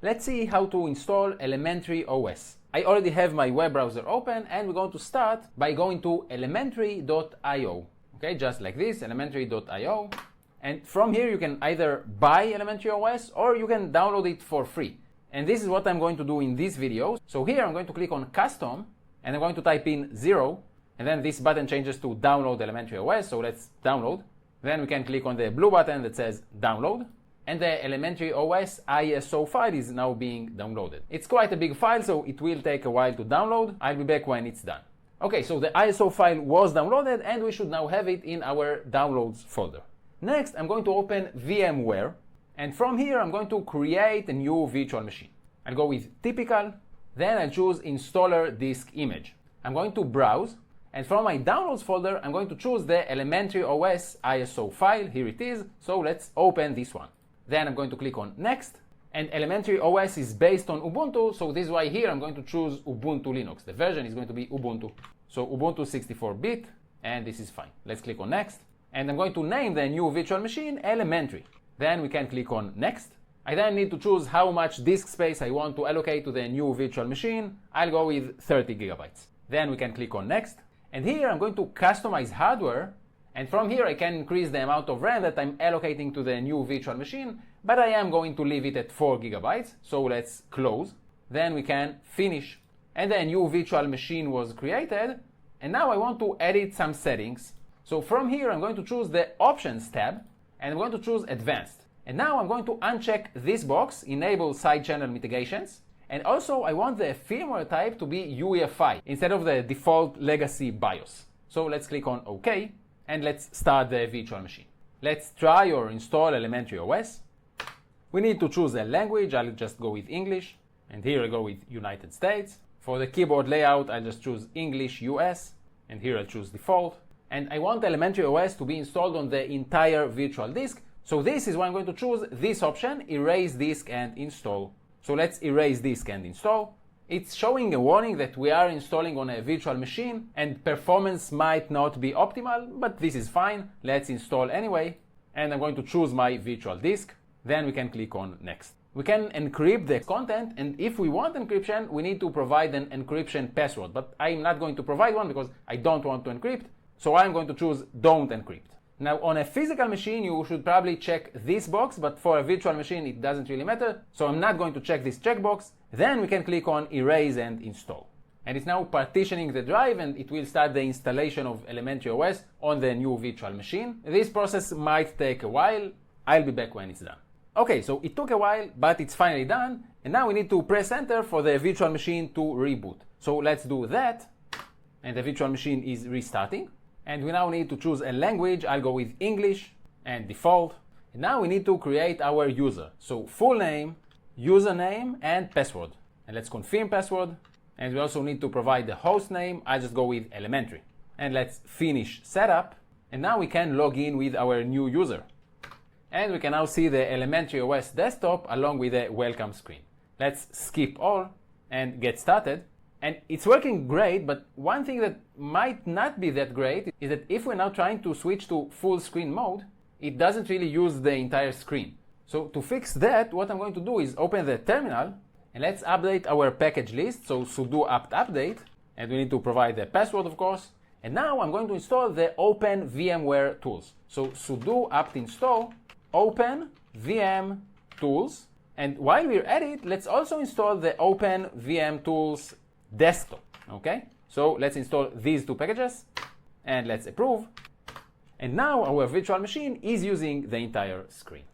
Let's see how to install Elementary OS. I already have my web browser open, and we're going to start by going to elementary.io. Okay, just like this, elementary.io. And from here you can either buy Elementary OS or you can download it for free. And this is what I'm going to do in this video. So here I'm going to click on Custom, and I'm going to type in 0, and then this button changes to Download Elementary OS, so let's download. Then we can click on the blue button that says Download, and the Elementary OS ISO file is now being downloaded. It's quite a big file, so it will take a while to download. I'll be back when it's done. Okay, so the ISO file was downloaded, and we should now have it in our Downloads folder. Next, I'm going to open VMware, and from here I'm going to create a new virtual machine. I'll go with Typical, then I'll choose Installer Disk Image. I'm going to browse, and from my Downloads folder I'm going to choose the Elementary OS ISO file. Here it is, so let's open this one. Then I'm going to click on Next, and Elementary OS is based on Ubuntu, so this is why here I'm going to choose Ubuntu Linux. The version is going to be Ubuntu. So Ubuntu 64-bit, and this is fine. Let's click on Next, and I'm going to name the new virtual machine Elementary. Then we can click on Next. I then need to choose how much disk space I want to allocate to the new virtual machine. I'll go with 30 gigabytes. Then we can click on Next, and here I'm going to customize hardware. And from here I can increase the amount of RAM that I'm allocating to the new virtual machine, but I am going to leave it at 4 gigabytes, so let's close. Then we can finish. And the new virtual machine was created, and now I want to edit some settings. So from here I'm going to choose the Options tab, and I'm going to choose Advanced. And now I'm going to uncheck this box, Enable Side Channel Mitigations, and also I want the firmware type to be UEFI instead of the default legacy BIOS. So let's click on OK. And let's start the virtual machine. Let's try or install Elementary OS. We need to choose a language. I'll just go with English, and here I go with United States. For the keyboard layout, I'll just choose English US, and here I'll choose default. And I want Elementary OS to be installed on the entire virtual disk, so this is why I'm going to choose this option, Erase Disk and Install. So let's erase disk and install. It's showing a warning that we are installing on a virtual machine and performance might not be optimal, but this is fine. Let's install anyway. And I'm going to choose my virtual disk. Then we can click on Next. We can encrypt the content, and if we want encryption, we need to provide an encryption password. But I'm not going to provide one because I don't want to encrypt. So I'm going to choose Don't Encrypt. Now, on a physical machine, you should probably check this box, but for a virtual machine, it doesn't really matter. So I'm not going to check this checkbox. Then we can click on Erase and Install. And it's now partitioning the drive, and it will start the installation of Elementary OS on the new virtual machine. This process might take a while. I'll be back when it's done. Okay, so it took a while, but it's finally done. And now we need to press Enter for the virtual machine to reboot. So let's do that. And the virtual machine is restarting. And we now need to choose a language. I'll go with English and default. And now we need to create our user. So full name, username, and password. And let's confirm password. And we also need to provide the host name. I'll just go with Elementary. And let's finish setup. And now we can log in with our new user. And we can now see the Elementary OS desktop along with the welcome screen. Let's skip all and get started. And it's working great, but one thing that might not be that great is that if we're now trying to switch to full screen mode, it doesn't really use the entire screen. So to fix that, what I'm going to do is open the terminal, and let's update our package list. So sudo apt update, and we need to provide the password, of course. And now I'm going to install the Open VMware tools. So sudo apt install Open VM tools. And while we're at it, let's also install the Open VM tools desktop. Okay, so let's install these two packages and let's approve. And now our virtual machine is using the entire screen.